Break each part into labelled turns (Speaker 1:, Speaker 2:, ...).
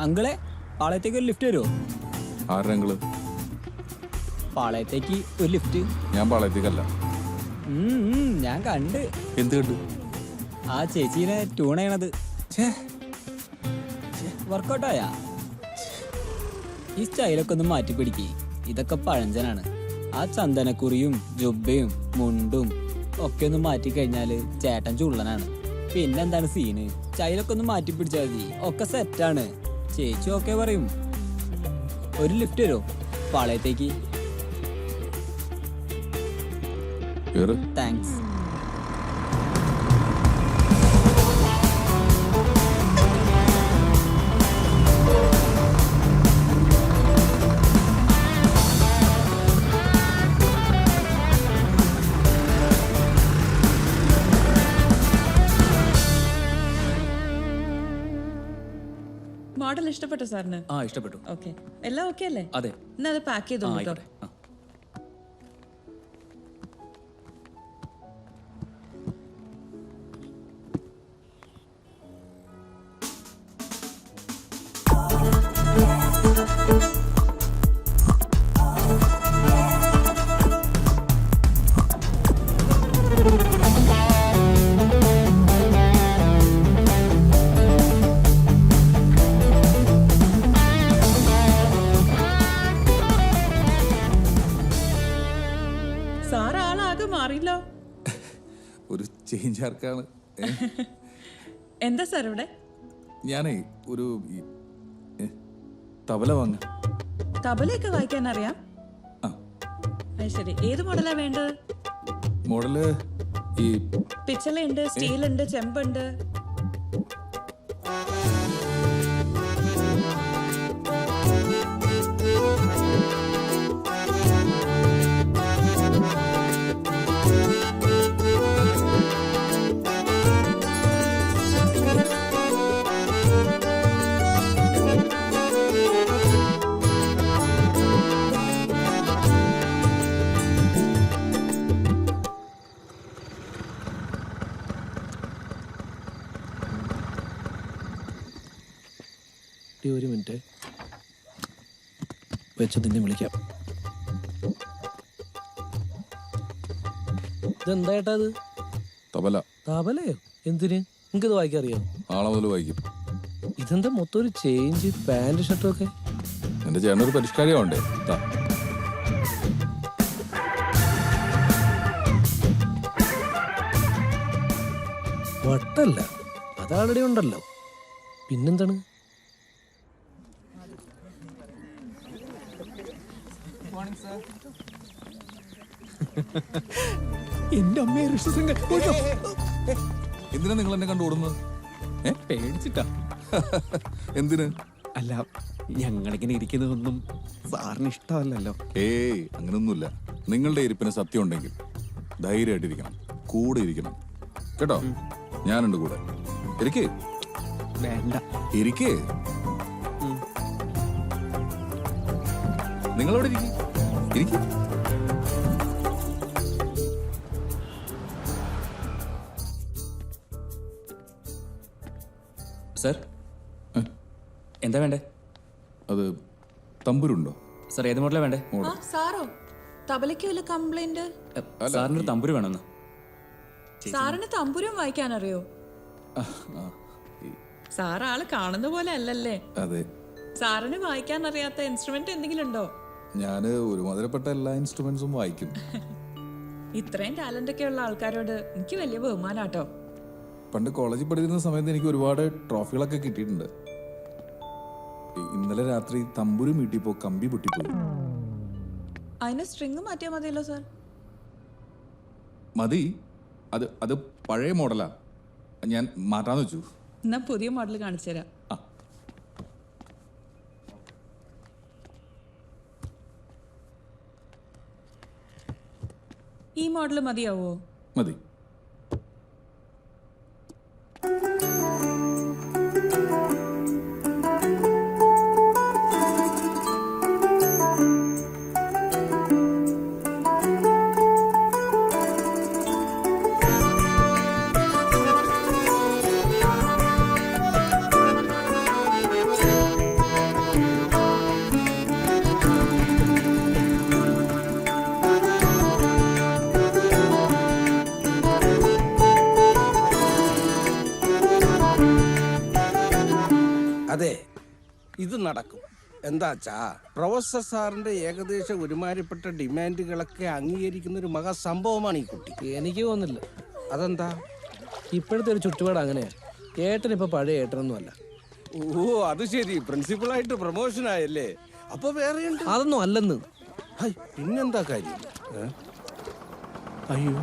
Speaker 1: അങ്കിളെ പാളയത്തേക്ക് ഒരു ലിഫ്റ്റ് വരുമോ?
Speaker 2: ആരുടെ അങ്കിള്?
Speaker 1: പാളയത്തേക്ക് ഒരു ലിഫ്റ്റ്.
Speaker 2: ഞാൻ പാളയത്തേക്കല്ല.
Speaker 1: ഞാൻ കണ്ട്.
Speaker 2: എന്ത് കണ്ടു?
Speaker 1: ആ ചേച്ചീനെ ട്യൂൺ ചെയ്യണത്. വർക്കൗട്ടായാ? ഈ സ്റ്റൈലൊക്കെ ഒന്ന് മാറ്റി പിടിക്ക്. ഇതൊക്കെ പഴഞ്ചനാണ്. ആ ചന്ദനക്കുറിയും ജുബയും മുണ്ടും ഒക്കെ ഒന്ന് മാറ്റി കഴിഞ്ഞാല് ചേട്ടൻ ചുള്ളനാണ്. പിന്നെന്താണ് സീന്? സ്റ്റൈലൊക്കെ ഒന്ന് മാറ്റി പിടിച്ചാൽ മതി, ഒക്കെ സെറ്റാണ്. ചേച്ചി ഓക്കെ പറയും. ഒരു ലിഫ്റ്റ് വരുമോ പാളയത്തേക്ക്? താങ്ക്സ്.
Speaker 3: മോഡൽ ഇഷ്ടപ്പെട്ടോ സാറിന്?
Speaker 4: ആ ഇഷ്ടപ്പെട്ടു.
Speaker 3: ഓക്കെ, എല്ലാം ഓക്കെ അല്ലേ?
Speaker 4: അതെ.
Speaker 3: എന്നാ അത് പാക്ക് ചെയ്തോ. സാറ് ആളാകെ മാറിയില്ലോ.
Speaker 2: ഒരു ചേഞ്ച് ആർക്കാണ്.
Speaker 3: എന്താ സാർ ഇവിടെ?
Speaker 2: ഞാനേ ഒരു തബല വാങ്ങ.
Speaker 3: തബലയൊക്കെ വായിക്കാൻ അറിയാം? ശരി, ഏത് മോഡലാ വേണ്ടത്?
Speaker 2: മോഡല് ഈ
Speaker 3: പിച്ചളയുണ്ട്, സ്റ്റീലുണ്ട്, ചെമ്പുണ്ട്.
Speaker 5: ഒരു മിനിറ്റ് വെച്ച് നിന്നെ വിളിക്കാം. ഇതെന്തായിട്ടാ അത്?
Speaker 2: തബല.
Speaker 5: തബലയോ? എന്തിന്? നിങ്ങൾക്കിത് വായിക്കാൻ അറിയാം?
Speaker 2: നാളെ മുതൽ വായിക്കും.
Speaker 5: ഇതെന്താ മൊത്തം ഒരു ചേഞ്ച്, പാന്റ് ഷർട്ടും ഒക്കെ?
Speaker 2: എന്റെ ചേട്ടനൊരു പരിഷ്കാരമുണ്ടേ.
Speaker 5: വട്ടല്ല, അത് ആൾറെഡി ഉണ്ടല്ലോ. പിന്നെന്താണ്?
Speaker 1: എന്റെ അമ്മയെ ഋഷിശൃംഗൻ.
Speaker 2: എന്തിനാ നിങ്ങൾ എന്നെ കണ്ടു ഓടുന്നത്?
Speaker 1: പേടിച്ചിട്ടാ.
Speaker 2: എന്തിന്?
Speaker 1: അല്ല, ഞങ്ങളിങ്ങനെ ഇരിക്കുന്നതൊന്നും സാറിന് ഇഷ്ടമല്ലല്ലോ.
Speaker 2: ഏയ്, അങ്ങനൊന്നുമില്ല. നിങ്ങളുടെ ഇരിപ്പിന് സത്യം ഉണ്ടെങ്കിൽ ധൈര്യമായിട്ടിരിക്കണം, കൂടെ ഇരിക്കണം കേട്ടോ. ഞാനുണ്ട് കൂടെ. ഇരിക്കേ.
Speaker 1: വേണ്ട,
Speaker 2: ഇരിക്കേ. നിങ്ങളവിടെ ഇരിക്കേ.
Speaker 4: സർ, എന്താ വേണ്ടേ?
Speaker 2: അത് തമ്പുരുണ്ടോ?
Speaker 4: സർ, ഏത് മോഡലാണ് വേണ്ടേ?
Speaker 3: സാറോ, തബലയ്ക്ക് വല്ല കംപ്ലൈന്റ്?
Speaker 4: സാറിനൊരു തമ്പുരു വേണമെന്ന്.
Speaker 3: സാറിന് തമ്പുരും വായിക്കാൻ അറിയോ? സാർ ആള് കാണുന്ന പോലെ അല്ലല്ലേ?
Speaker 2: അതെ.
Speaker 3: സാറിന് വായിക്കാൻ അറിയാത്ത ഇൻസ്ട്രുമെന്റ് എന്തെങ്കിലും ഉണ്ടോ?
Speaker 2: ഞാന് ഒരുമാതിരപ്പെട്ട എല്ലാ ഇൻസ്ട്രുമെന്റ്സും വായിക്കും.
Speaker 3: ഇത്രയും ടാലന്റ് ഒക്കെ ഉള്ള ആൾക്കാരോട് എനിക്ക് വലിയ ബഹുമാനാട്ടോ.
Speaker 2: പണ്ട് കോളേജിൽ പഠിക്കുന്ന സമയത്ത് എനിക്ക് ഒരുപാട് ട്രോഫികളൊക്കെ കിട്ടിയിട്ടുണ്ട്. ഇന്നലെ രാത്രി തമ്പുരു മീട്ടിപ്പോ കമ്പി പൊട്ടിപ്പോയി.
Speaker 3: അതിന് സ്ട്രിങ് മാറ്റിയാ മതിയല്ലോ സാർ.
Speaker 2: മതി. അത് പഴയ മോഡലാ, ഞാൻ മാറ്റാന്ന് വെച്ചു.
Speaker 3: എന്നാ പുതിയ മോഡൽ കാണിച്ചു തരാം. ഈ മോഡൽ മതിയാവോ?
Speaker 2: മതി.
Speaker 6: അതെ, ഇത് നടക്കും. എന്താച്ചാ പ്രൊഫസർ സാറിന്റെ ഏകദേശം ഒരുമാതിരിപ്പെട്ട ഡിമാൻഡുകളൊക്കെ അംഗീകരിക്കുന്ന ഒരു മഹാസംഭവമാണ് ഈ കുട്ടി.
Speaker 5: എനിക്ക് തോന്നുന്നില്ല.
Speaker 6: അതെന്താ?
Speaker 5: ഇപ്പോഴത്തെ ഒരു ചുറ്റുപാട് അങ്ങനെയാ. ഏട്ടനിപ്പോ പഴയ ഏട്ടനൊന്നും അല്ല.
Speaker 6: ഓ, അത് ശരി. പ്രിൻസിപ്പളായിട്ട് പ്രൊമോഷൻ ആയല്ലേ? അപ്പൊ വേറെയുണ്ട്.
Speaker 5: അതൊന്നും അല്ലെന്ന്.
Speaker 6: ഹൈ, പിന്നെന്താ കാര്യം? അയ്യോ,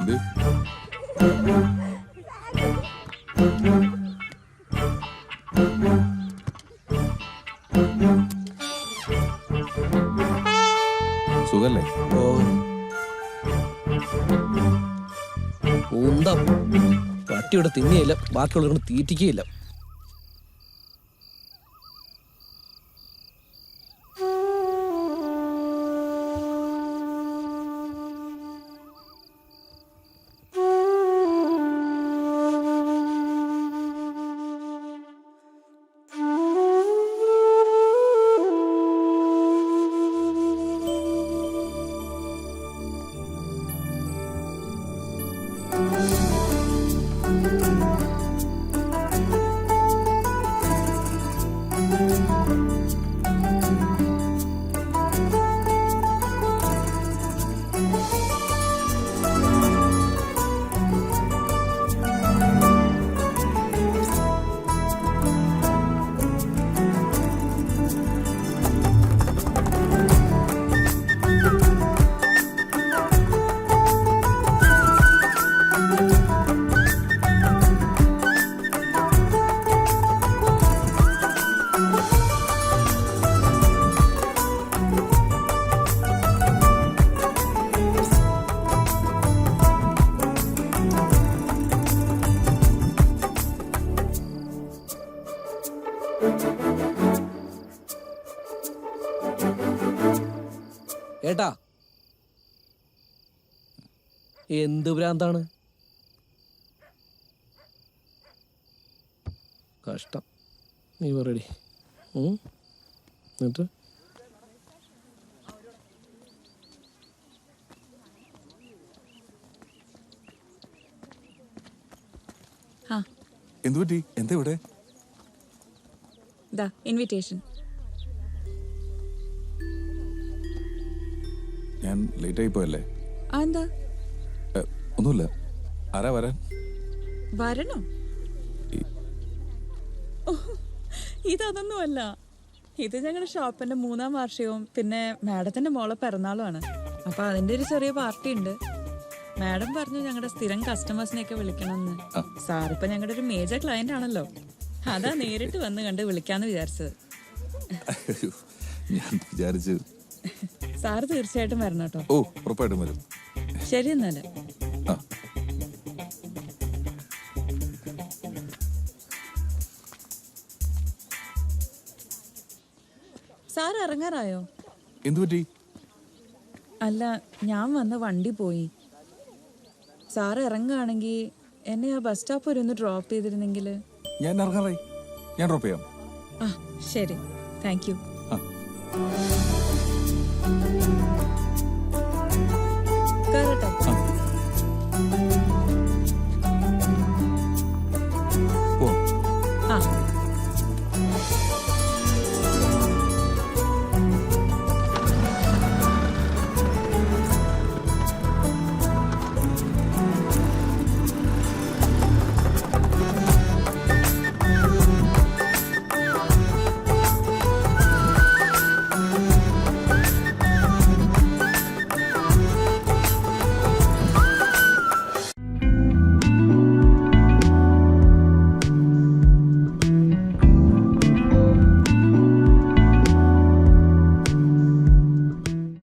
Speaker 2: എന്ത്? സുഖല്ലേ?
Speaker 5: ഓ ഉന്താ പട്ടിയുടെ തിന്നിയില്ല, ബാക്കിയുള്ളവർക്ക് തീറ്റിക്കുകയില്ല. ഏട്ടാ, എന്ത് ഭ്രാന്താണ്? കഷ്ടം. നീ പറയടി. എന്നിട്ട്
Speaker 3: ആ
Speaker 2: എന്തു പറ്റി? എന്താ ഇവിടെ?
Speaker 3: ദാ ഇൻവിറ്റേഷൻ.
Speaker 2: ഞാൻ ലേറ്റ് ആയി പോയല്ലേ?
Speaker 3: എന്താ?
Speaker 2: ഒന്നുമില്ല. ആരാ വരാൻ?
Speaker 3: വരണോ? ഇതൊന്നുമല്ല. ഇത് ഞങ്ങളുടെ ഷോപ്പിന്റെ 3-ാം വാർഷികവും പിന്നെ മാഡത്തിന്റെ മോളെ പിറന്നാളുമാണ്. അപ്പൊ അതിന്റെ ഒരു ചെറിയ പാർട്ടി ഉണ്ട്. മാഡം പറഞ്ഞു ഞങ്ങളുടെ സ്ഥിരം കസ്റ്റമേഴ്സിനെയൊക്കെ വിളിക്കണമെന്ന്. സാറിപ്പോ ഞങ്ങളുടെ ഒരു മേജർ ക്ലയന്റ് ആണല്ലോ. അതാ നേരിട്ട് വന്ന് കണ്ട് വിളിക്കാന്ന് വിചാരിച്ചത്.
Speaker 2: ഞാൻ വിചാരിച്ചു.
Speaker 3: സാറ് തീർച്ചയായിട്ടും വരണം കേട്ടോ.
Speaker 2: ഓ, ഉറപ്പായിട്ടും വരും.
Speaker 3: ശരി എന്നാല്.
Speaker 2: ആ,
Speaker 3: സാർ ഇറങ്ങാറായോ?
Speaker 2: എന്തു പറ്റി?
Speaker 3: അല്ല, ഞാൻ വന്ന വണ്ടി പോയി. സാറ് ഇറങ്ങുകയാണെങ്കിൽ എന്നെ ആ ബസ് സ്റ്റോപ്പ് വരെ ഒന്ന് ഡ്രോപ്പ് ചെയ്തിരുന്നെങ്കിൽ.
Speaker 2: ഞാൻ ഇറങ്ങാറായി. ഞാൻ ഡ്രോപ്പ് ചെയ്യാം.
Speaker 3: ആ ശരി, താങ്ക് യു.
Speaker 2: ആ,
Speaker 3: കേറട്ടോ.